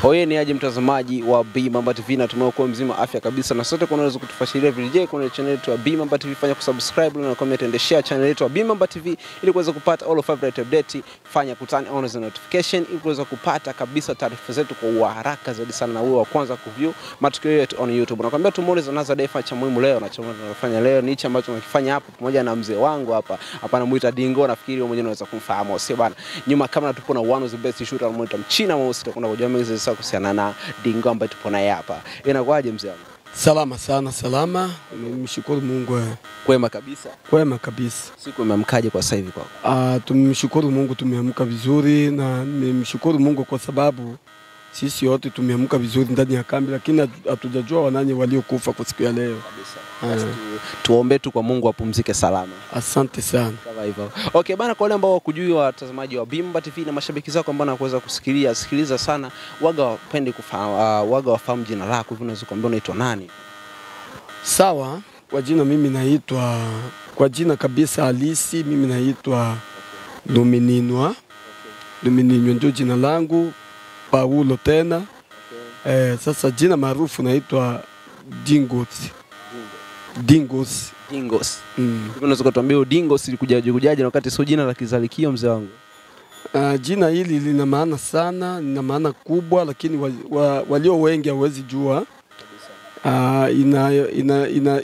Oye ni aje mtazamaji wa B Mamba TV, na tumekuwa mzima afya kabisa, na sote unaweza kutufuatilia video kwenye channel yetu ya B Mamba TV. Fanya kusubscribe na comment and share channel yetu ya B Mamba TV ili kuweza kupata all of favorite update. Fanya kutani on the notification ili kuweza kupata kabisa taarifa zetu kwa haraka zaidi sana, na wewe wa kwanza kuview matukio yetu on YouTube. Nakwambia tumole zanaza defa cha muhimu leo, na cha tunafanya leo ni hichi ambacho tunakifanya hapa pamoja na mzee wangu hapa. Hapa namuita Dingo, nafikiri wewe mwenyewe unaweza kumfahamu, sio bana? Nyuma kama tupo na one of the best shooter anamuita Mchina Mweusi, tutakwenda kujua mengi zaidi kuhusiana na Dingo ambaye tupo naye hapa. Inakuaje mzee wangu? Salama sana, salama. Mshukuru Mungu. Kwema kabisa. Kwema kabisa. Siku imeamkaje kwa sasa hivi kwako? Tumshukuru Mungu, tumeamka vizuri, na nimshukuru Mungu kwa sababu sisi wote tumeamka vizuri ndani ya kambi, lakini hatujajua wanani waliokufa kwa siku ya leo. Kabisa. Tuombe tu kwa Mungu apumzike salama. Asante sana. Kama hivyo. Okay bana, kwa wale ambao wakujui watazamaji wa B Mamba TV na mashabiki zako ambao wanaweza kusikiliza sana, waga wapende kufahamu, waga wafahamu jina lako, hivi unaweza kuambia unaitwa nani? Sawa, kwa jina mimi naitwa, kwa jina kabisa halisi mimi naitwa Domininwa. Domininwa ndio jina langu, Paulo tena. Sasa jina maarufu naitwa Dingos. Dingos. Dingos. Unaweza kutuambia Dingos ilikujaje na wakati sio jina la kizalikio mzee wangu? Jina hili lina maana sana, lina maana kubwa, lakini walio wengi hawezi jua.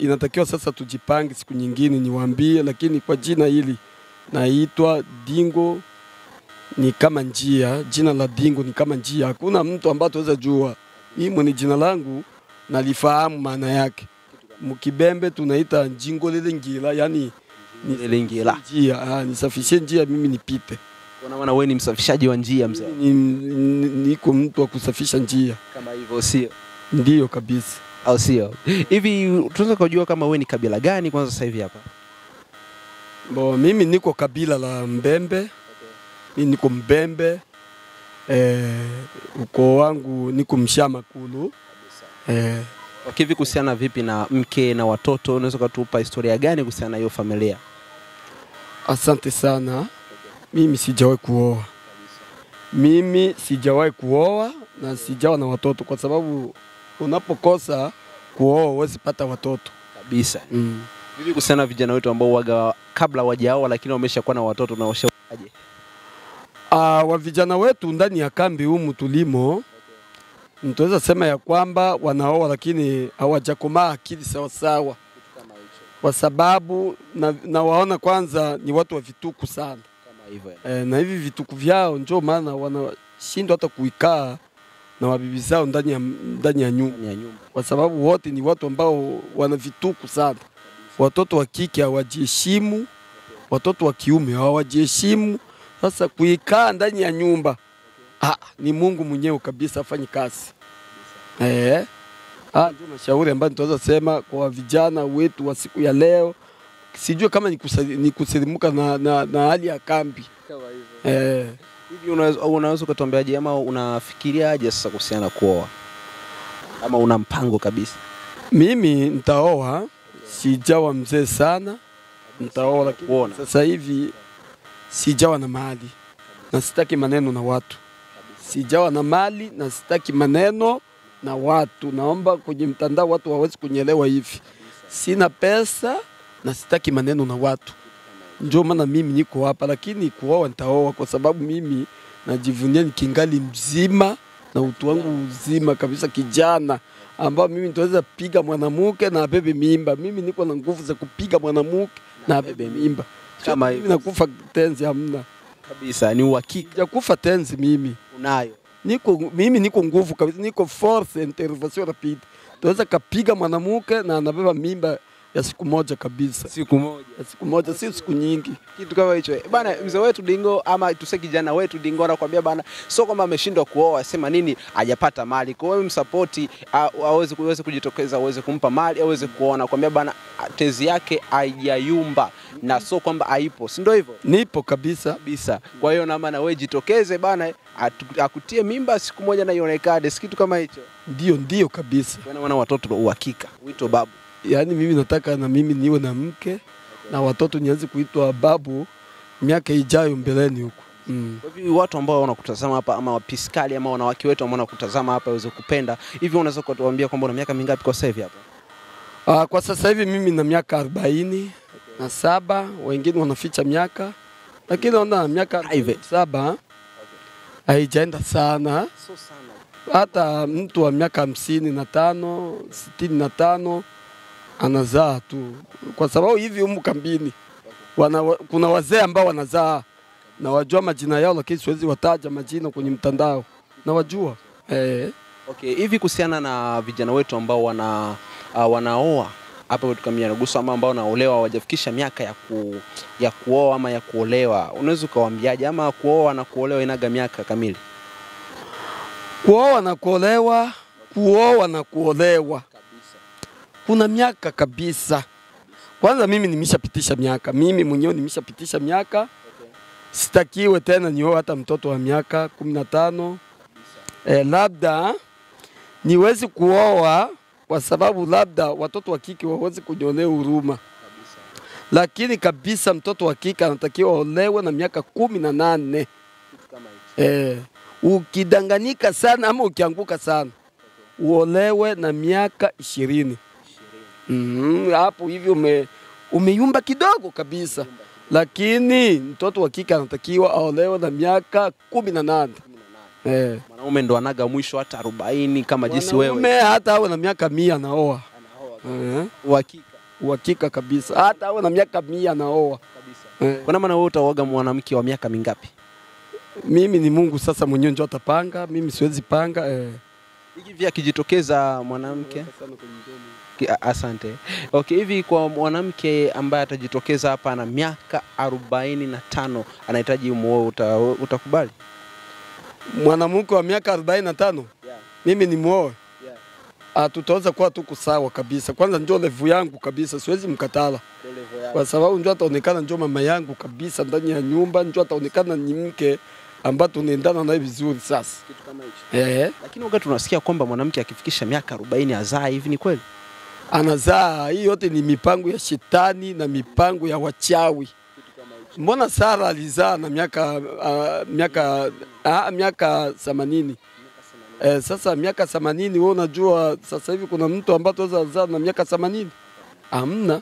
Inatakiwa sasa tujipange siku nyingine niwaambie, lakini kwa jina hili naitwa Dingo, ni kama njia. Jina la Dingo ni kama njia. Hakuna mtu ambaye ataweza jua mimi ni jina langu nalifahamu maana yake. Mkibembe tunaita njingo lele ngila, yani ni ngila. Njia, nisafishe njia mimi nipite. Kwa maana wewe ni msafishaji wa njia mzee. Niko mtu wa kusafisha njia. Kama hivyo sio? Ndio kabisa. Au sio? Hivi tunaweza kujua kama wewe ni kabila gani kwanza sasa hivi hapa? Mimi niko kabila la Mbembe. Mimi niko Mbembe. Ukoo wangu niko Mshamakulu. Wakivi kuhusiana vipi na mke na watoto, unaweza kutupa historia gani kuhusiana na hiyo familia? Asante sana. Mimi sijawahi kuoa. Mimi sijawahi kuoa na sijawa na watoto, kwa sababu unapokosa kuoa huwezi pata watoto kabisa. Vipi kuhusiana vijana wetu ambao waga kabla wajaoa lakini wameshakuwa na watoto, na washaoaje? Wa vijana wetu ndani ya kambi humu tulimo, nitaweza sema ya kwamba wanaoa lakini hawajakomaa akili sawa sawa, kwa sababu na waona kwanza ni watu wa vituku sana kama hivyo. Na hivi vituku vyao ndio maana wanashindwa hata kuikaa na wabibi zao ndani ya nyumba, kwa sababu wote ni watu ambao wana vituku sana. Watoto wa kike hawajiheshimu, watoto wa kiume hawajiheshimu. Sasa kuikaa ndani ya nyumba, ni Mungu mwenyewe kabisa afanye kazi. Ndio mashauri ambayo tunaweza sema kwa vijana wetu wa siku ya leo. Sijui kama ni kuselimuka na hali ya kambi. Hivi unaweza kutuambiaje ama unafikiriaje sasa kuhusiana kuoa? Ama una mpango kabisa? Mimi nitaoa, sijawa mzee sana. Nitaoa, lakini sasa hivi sijawa na mali na sitaki maneno na watu. Sijawa na mali na sitaki maneno na watu. Naomba kwenye mtandao watu waweze kunyelewa hivi. Sina pesa na sitaki maneno na watu. Ndio maana mimi niko hapa, lakini kuoa nitaoa kwa sababu mimi najivunia nikingali mzima na utu wangu mzima kabisa, kijana ambao mimi nitaweza piga mwanamke na abebe mimba. Mimi niko na nguvu za kupiga mwanamke na abebe mimba. Kama hivi nakufa tenzi hamna. Kabisa, ni uhakika. Ya kufa tenzi mimi unayo. Mimi niko nguvu kabisa, niko force intervention rapide. Tuweza kapiga mwanamke na anabeba mimba ya siku moja kabisa. Siku moja. Ya siku moja, si siku nyingi. Kitu kama hicho. Bana, mzee wetu Dingo ama tuseme kijana wetu Dingo anakuambia bana, sio kwamba ameshindwa kuoa, sema nini hajapata mali. Kwa hiyo msupport aweze kujitokeza, aweze kumpa mali, aweze kuona. Kwambia bana tezi yake haijayumba na sio kwamba haipo. Si ndio hivyo? Nipo kabisa. Kwa hiyo na maana wewe jitokeze bana, akutie mimba siku moja na ionekane, si kitu kama hicho. Ndio kabisa. Kwa maana watoto uhakika. Wito babu. Yaani mimi nataka na mimi niwe na mke na watoto nianze kuitwa babu miaka ijayo mbeleni huko. Kwa hivyo watu ambao wanakutazama hapa ama wapiskali ama wanawake wetu ambao wanakutazama hapa waweze kupenda, hivi unaweza kutuambia kwamba una miaka mingapi kwa sasa hivi hapa? Kwa sasa hivi mimi na miaka 47, wengine wanaficha miaka, lakini naona miaka 7 haijaenda sana. Hata mtu wa miaka 55, 65 anazaa tu, kwa sababu hivi humu kambini kuna wazee ambao wanazaa na wajua majina yao, lakini siwezi wataja majina kwenye mtandao na wajua. Okay, hivi kuhusiana na vijana wetu ambao wanaoa hapa katika Nyarugusu ama ambao wanaolewa hawajafikisha miaka ya kuoa ama ya kuolewa, unaweza kuwaambiaje? Ama kuoa na kuolewa inaga miaka kamili? Kuoa na kuolewa, kuoa na kuolewa kuna miaka kabisa. Kwanza mimi nimeshapitisha miaka, mimi mwenyewe nimeshapitisha miaka. Sitakiwe tena nioe hata mtoto wa miaka 15. Labda niwezi kuoa kwa sababu labda watoto wa kike wawezi kunionea huruma. Lakini kabisa mtoto wa kike anatakiwa olewe na miaka 18. Ukidanganyika sana ama ukianguka sana, uolewe na miaka 20. Hapo hivi umeyumba kidogo kabisa. Lakini mtoto wa kike anatakiwa aolewe na miaka 18. Mwanaume ndo anaga mwisho hata 40 kama jinsi wewe. Mwanaume hata awe na miaka 100 anaoa. Uhakika kabisa. Hata awe na miaka 100 anaoa kabisa. Kwa maana wewe utaoga mwanamke wa miaka mingapi? Mimi ni Mungu sasa mwenyewe ndio atapanga, mimi siwezi panga. Hivi akijitokeza mwanamke asante. Okay, hivi kwa mwanamke ambaye atajitokeza hapa na miaka 45 anahitaji muoe, utakubali? Mwanamke wa miaka 45? Mimi ni muoe? Tutaweza kuwa tuko sawa kabisa. Kwanza njoo level yangu kabisa, siwezi mkatala. Kwa sababu njoo ataonekana njoo mama yangu kabisa ndani ya nyumba, njoo ataonekana ni mke ambaye tunaendana naye vizuri sasa. Kitu kama hicho. Lakini wakati tunasikia kwamba mwanamke akifikisha miaka 40 azaa, hivi ni kweli? Anazaa. Hii yote ni mipango ya shetani na mipango ya wachawi. Mbona Sara alizaa na miaka 80? Sasa miaka 80, wewe unajua sasa hivi kuna mtu ambaye anaweza kuzaa na miaka 80? Hamna.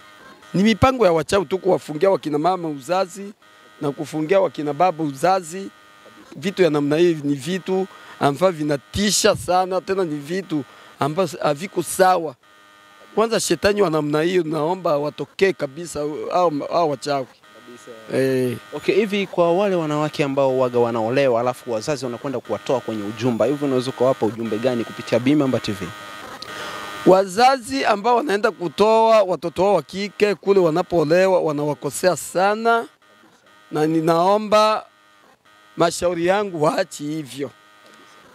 Ni mipango ya wachawi tu kuwafungia wakina mama uzazi na kufungia wakina baba uzazi. Vitu ya namna hii ni vitu ambavyo vinatisha sana, tena ni vitu ambavyo haviko sawa. Kwanza shetani wa namna hiyo naomba watokee kabisa au wachawi. Okay, hivi kwa wale wanawake ambao waga wanaolewa alafu wazazi wanakwenda kuwatoa kwenye ujumba, hivi unaweza kuwapa ujumbe gani kupitia Bimamba TV? Wazazi ambao wanaenda kutoa watoto wao wa kike kule wanapoolewa wanawakosea sana, na ninaomba mashauri yangu waachi hivyo.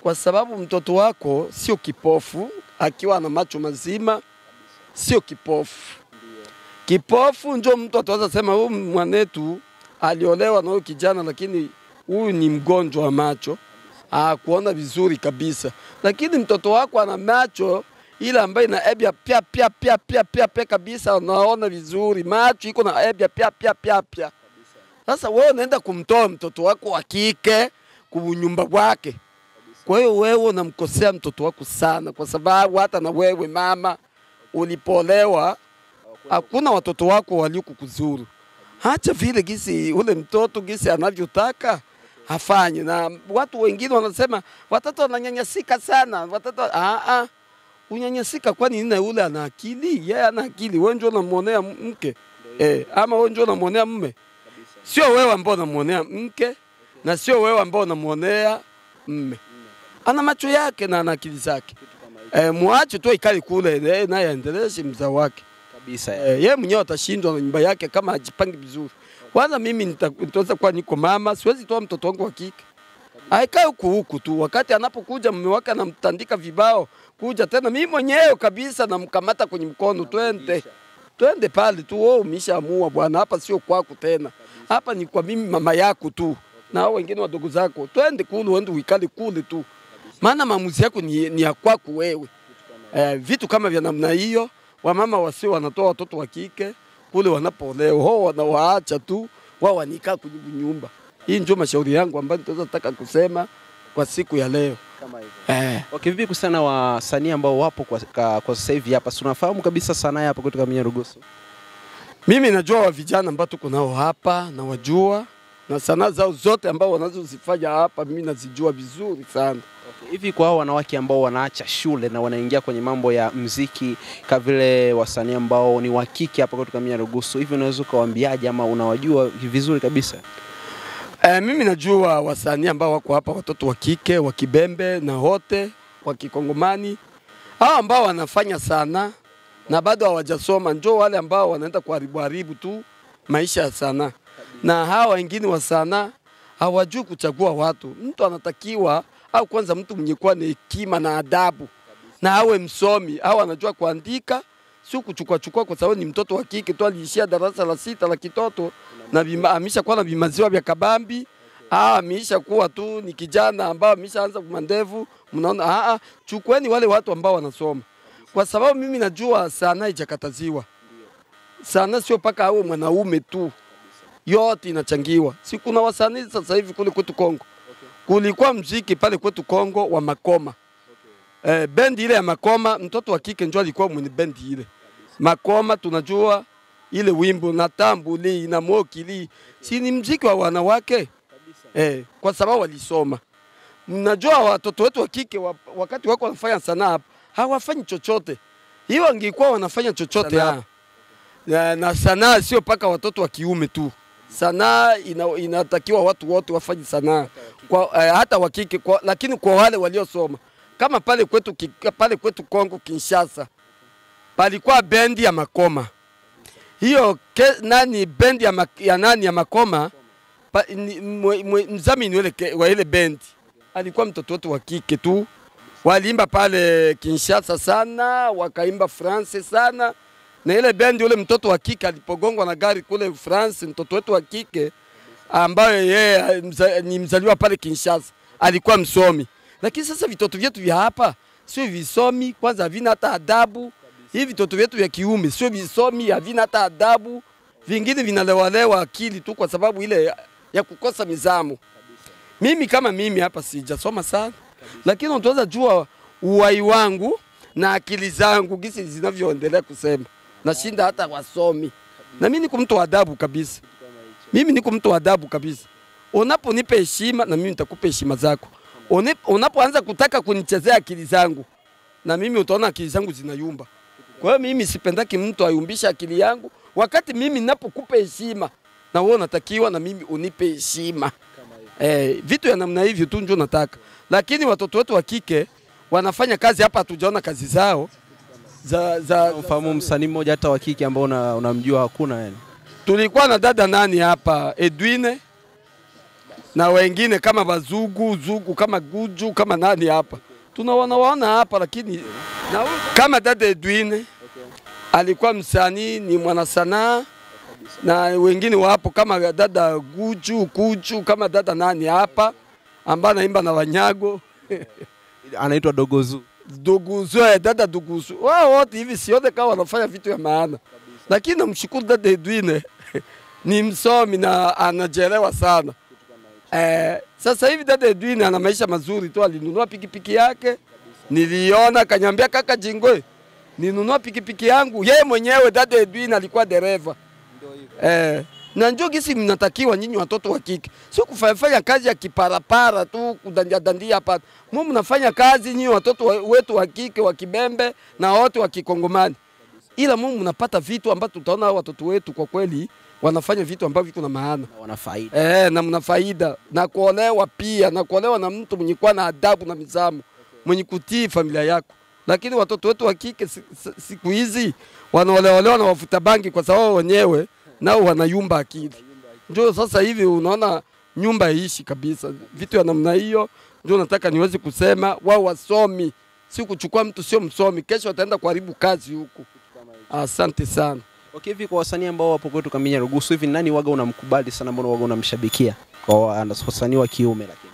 Kwa sababu mtoto wako sio kipofu, akiwa na macho mazima sio kipofu. Kipofu ndio mtu ataweza sema huyu mwanetu aliolewa na huyu kijana, lakini huyu ni mgonjwa wa macho, kuona vizuri kabisa. Lakini mtoto wako ana macho ile ambayo ina ebya pia kabisa, unaona vizuri, macho iko na ebya pia. Sasa wewe unaenda kumtoa mtoto wako wa kike kunyumba kwake. Kwa hiyo wewe unamkosea mtoto wako sana, kwa sababu hata na wewe mama ulipolewa hakuna watoto wako walikukuzuru. Acha vile gisi ule mtoto gisi anavyotaka afanye. Na watu wengine wanasema watoto wananyanyasika sana. Watoto unyanyasika kwani nini? Ule ana akili, yeye ana akili. Wewe ndio unamuonea mke ama wewe ndio unamuonea mume? Sio wewe ambao unamuonea mke na sio wewe ambao unamuonea mume. Ana macho yake na ana akili zake. Muache tu ikali kule naye aendeleze mzao wake kabisa. Yeye mwenyewe atashindwa na nyumba yake kama ajipange vizuri. Kwanza mimi nitaweza kuwa niko mama, siwezi toa mtoto wangu wa kike aikae huku tu, wakati anapokuja mume wake anamtandika vibao, kuja tena mimi mwenyewe kabisa namkamata kwenye mkono, twende pale tu. Wewe umeshaamua bwana, hapa sio kwako tena, hapa ni kwa mimi mama yako tu na hao wengine wadogo zako, twende kule, uende uikale kule tu, maana maamuzi yako ni ya kwako wewe. Vitu kama vya namna hiyo wamama wasio wanatoa watoto wa kike kule wanapoolewa, wao wanawaacha tu wao wanikaa kwenye nyumba. Hii ndio mashauri yangu ambayo nataka kusema kwa siku ya leo. Kama hivyo. Okay, vipi kuhusiana wasanii ambao wapo kwa sasa hivi hapa? Tunafahamu kabisa sanaa hapa kutoka Nyarugusu. Mimi najua wa vijana ambao tuko nao hapa na wajua, na sanaa zao zote ambao wanazozifanya hapa mimi nazijua vizuri sana. Okay, hivi kwa hao wanawake ambao wanaacha shule na wanaingia kwenye mambo ya muziki kama vile wasanii ambao ni wa kike hapa kutoka Nyarugusu, hivi unaweza kuwaambiaje ama unawajua vizuri kabisa? Mimi najua wasanii ambao wako hapa, watoto wa kike, wa Kibembe na wote wa Kikongomani. Hao ambao wanafanya sana na bado hawajasoma njoo wale ambao wanaenda kuharibu tu maisha ya sana. Na hawa wengine wa sana hawajui kuchagua watu. Mtu anatakiwa au kwanza mtu mwenye kuwa na hekima na adabu na awe msomi, au anajua kuandika, sio kuchukua kwa sababu ni mtoto wa kike tu aliishia darasa la 6 la kitoto na amisha kuwa na vimaziwa vya kabambi. Amisha kuwa tu ni kijana ambao ameshaanza kumandevu. Mnaona chukueni wale watu ambao wanasoma. Kwa sababu mimi najua sana haijakataziwa. Sana sio paka awe mwanaume tu. Yote inachangiwa. Si kuna wasanii sasa hivi kule kwetu Kongo. Kulikuwa muziki pale kwetu Kongo wa Makoma. Bendi ile ya Makoma, mtoto wa kike njoo alikuwa mwenye bendi ile. Makoma tunajua ile wimbo na tambuli na mokili. Si ni muziki wa wanawake? Kwa sababu walisoma. Mnajua watoto wetu wa kike wakati wako wanafanya sanaa hawafanyi chochote. Hiyo angekuwa wanafanya chochote na sanaa sio paka watoto wa kiume tu. Sanaa inatakiwa watu wote wafanye sanaa. Hata wa kike lakini kwa wale waliosoma. Kama pale kwetu Kongo Kinshasa. Palikuwa bendi ya Makoma. Hiyo bendi ya Makoma mzamini wa ile bendi alikuwa mtoto wetu wa kike tu. Waliimba pale Kinshasa sana, wakaimba France sana. Na ile bendi ule mtoto wa kike alipogongwa na gari kule France, mtoto wetu wa kike ambaye yeye ni mzaliwa pale Kinshasa, alikuwa msomi. Lakini sasa vitoto vyetu vya hapa sio visomi, kwanza havina hata adabu. Hivi vitoto vyetu vya kiume sio visomi, havina hata adabu. Vingine vinalewalewa akili tu kwa sababu ile ya kukosa mizamu. Mimi kama mimi hapa sijasoma sana, lakini unaweza jua uwai wangu na akili zangu gisi zinavyoendelea kusema. Nashinda hata wasomi. Na mimi niko mtu wa adabu kabisa. Mimi niko mtu wa adabu kabisa. Unaponipa heshima na mimi nitakupa heshima zako. Unapoanza kutaka kunichezea akili zangu na mimi utaona akili zangu zinayumba. Kwa hiyo mimi sipendaki mtu ayumbisha akili yangu. Wakati mimi ninapokupa heshima na wewe unatakiwa na mimi unipe heshima. Vitu ya namna hivyo tu ndio nataka. Lakini watoto wetu wa kike wanafanya kazi hapa, hatujaona kazi zao. Ufahamu msanii mmoja hata wa kike ambao unamjua hakuna yani? Tulikuwa na dada nani hapa, Edwine, na wengine kama Zugu kama Guju kama nani hapa. Tunawaona hapa lakini na kama dada Edwine alikuwa msanii, ni mwana sanaa, na wengine wapo kama dada Guju kama dada nani hapa ambaye anaimba na Wanyago anaitwa Dogozu. Dada Dogozu. Wao wote hivi sione kama wanafanya vitu ya maana. Lakini namshukuru dada Edwine ni msomi na anajielewa sana. Sasa hivi dada Edwine ana maisha mazuri tu, alinunua pikipiki yake. Niliona kanyambia kaka Jingwe, ninunua pikipiki yangu. Yeye mwenyewe dada Edwine alikuwa dereva. Na njoo gisi mnatakiwa nyinyi watoto wa kike. Sio kufanya kazi ya kiparapara tu kudandia hapa. Mungu mnafanya kazi nyinyi watoto wetu wa kike wa Kibembe na wote wa Kikongomani. Ila Mungu mnapata vitu ambavyo tutaona watoto wetu kwa kweli wanafanya vitu ambavyo viko na maana. Wana faida. Na mna faida. Na kuolewa pia, na kuolewa na mtu mwenye kuwa na adabu na mizamu, mwenye kutii familia yako. Lakini watoto wetu wa kike siku hizi wanaolewa na wafuta bangi kwa sababu wenyewe nao wanayumba akili. Ndio sasa hivi unaona nyumba haishi kabisa. Vitu ya namna hiyo ndio nataka niweze kusema wao wasomi. Si kuchukua mtu sio msomi, kesho ataenda kuharibu kazi huku. Asante sana. Okay, hivi kwa wasanii ambao wapo kwetu kama Nyarugusu, hivi nani waga unamkubali sana, mbona waga unamshabikia kwa wasanii wa kiume? Lakini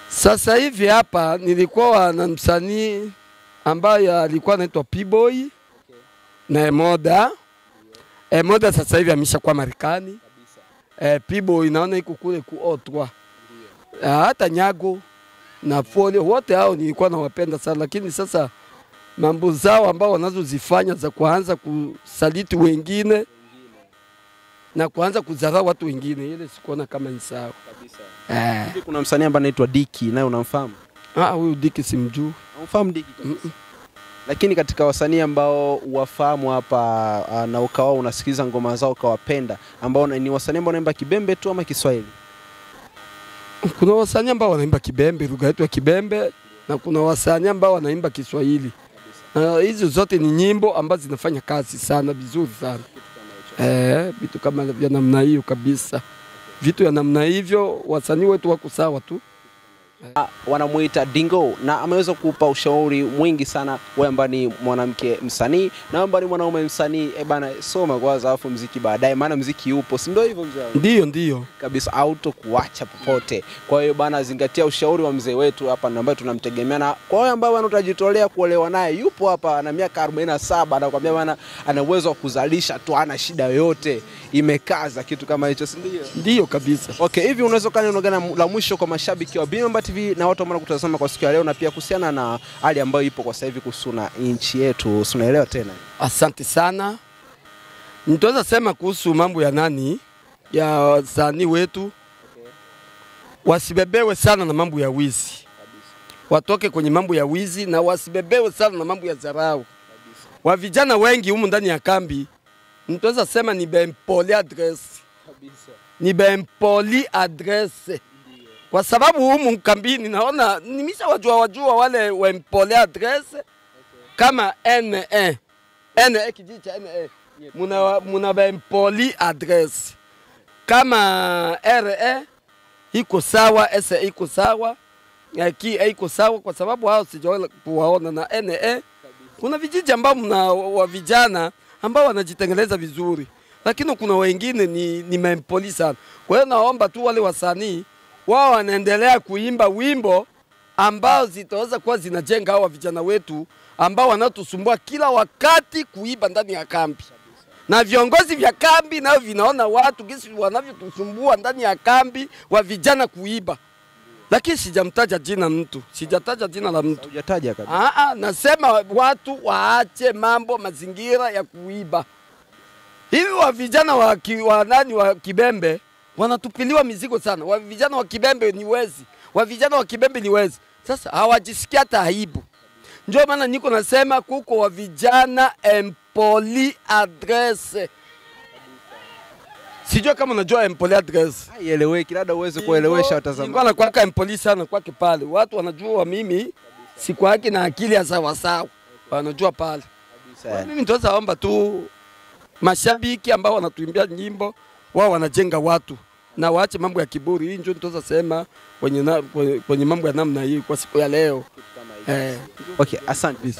sasa hivi hapa nilikuwa na msanii ambaye alikuwa anaitwa P-Boy na Emoda. Emoda sasa hivi ameshakuwa Marekani. Pibo inaona iko kule kuotwa. Hata Nyago na Folio wote hao nilikuwa nawapenda sana, lakini sasa mambo zao ambao wanazozifanya za kuanza kusaliti wengine na kuanza kudharau watu wengine, ile sikuona kama ni sawa kabisa. Kuna msanii ambaye anaitwa Diki, naye unamfahamu? Huyu Diki simjui. Unamfahamu Diki kabisa? Lakini katika wasanii ambao wafahamu hapa na ukawa unasikiliza ngoma zao ukawapenda, ambao ni wasanii ambao wanaimba Kibembe tu ama Kiswahili? Kuna wasanii ambao wanaimba Kibembe, lugha yetu ya Kibembe, na kuna wasanii ambao wanaimba Kiswahili. Hizo zote ni nyimbo ambazo zinafanya kazi sana vizuri sana. Vitu kama vya namna hiyo kabisa. Vitu ya namna hivyo wasanii wetu wako sawa tu. Wanamuita Dingo na ameweza kukupa ushauri mwingi sana, wewe ambaye ni mwanamke msanii na ambaye ni mwanaume msanii. Bana, soma kwanza afu muziki baadaye, maana muziki upo, si ndio hivyo mzee? Ndio kabisa, auto kuacha popote. Kwa hiyo bana, zingatia ushauri wa mzee wetu hapa ambaye tunamtegemea, na kwa wale ambao wanatajitolea kuolewa naye, yupo hapa ana miaka 47, anakuambia bana ana uwezo wa kuzalisha tu, ana shida yoyote, imekaza kitu kama hicho, si ndio? Ndio kabisa. Okay, hivi unaweza kaniongea la mwisho kwa mashabiki wa Bimamba TV na watu ambao kutazama kwa siku ya leo, na pia kuhusiana na hali ambayo ipo kwa sasa hivi kuhusu na nchi yetu, unaelewa tena? Asante sana. Nitaweza sema kuhusu mambo ya nani ya wasanii wetu, wasibebewe sana na mambo ya wizi. Watoke kwenye mambo ya wizi na wasibebewe sana na mambo ya dharau. Wa vijana wengi humu ndani ya kambi, nitaweza sema ni bempoli address. Ni bempoli address. Kwa sababu humu kambini naona nimesha wajua wale wempoli address kama NE kijiji cha NE muna bempoli address, kama RE iko sawa, SE iko sawa, ki iko sawa, kwa sababu hao sijaona kuwaona. Na NE kuna vijiji ambao mna wa vijana ambao wanajitengeleza vizuri, lakini kuna wengine ni mempoli sana. Kwa hiyo naomba tu wale wasanii wao wanaendelea kuimba wimbo ambao zitaweza kuwa zinajenga hawa vijana wetu ambao wanatusumbua kila wakati kuiba ndani ya kambi. Na viongozi vya kambi nao vinaona watu gisi wanavyotusumbua ndani ya kambi wa vijana kuiba. Lakini sijamtaja jina mtu, sijataja jina la mtu. Hujataja kabisa. Nasema watu waache mambo mazingira ya kuiba. Hivi wa vijana wa Kibembe wanatupiliwa mizigo sana. Wa vijana wa Kibembe ni wezi. Wa vijana wa Kibembe ni wezi. Sasa hawajisikia hata aibu. Ndio maana niko nasema kuko wa vijana empoli address. Sijua kama unajua empoli address. Haieleweki, labda uweze kuelewesha watazamaji. Niko nakwaka empoli sana kwake pale. Watu wanajua mimi siku yake na akili ya sawa sawa. Wanajua pale. Mimi nitaweza omba tu mashabiki ambao wanatuimbia nyimbo, wao wanajenga watu na waache mambo ya kiburi. Hii ndio nitaweza sema kwenye mambo ya namna hii kwa siku ya leo. Okay, asante.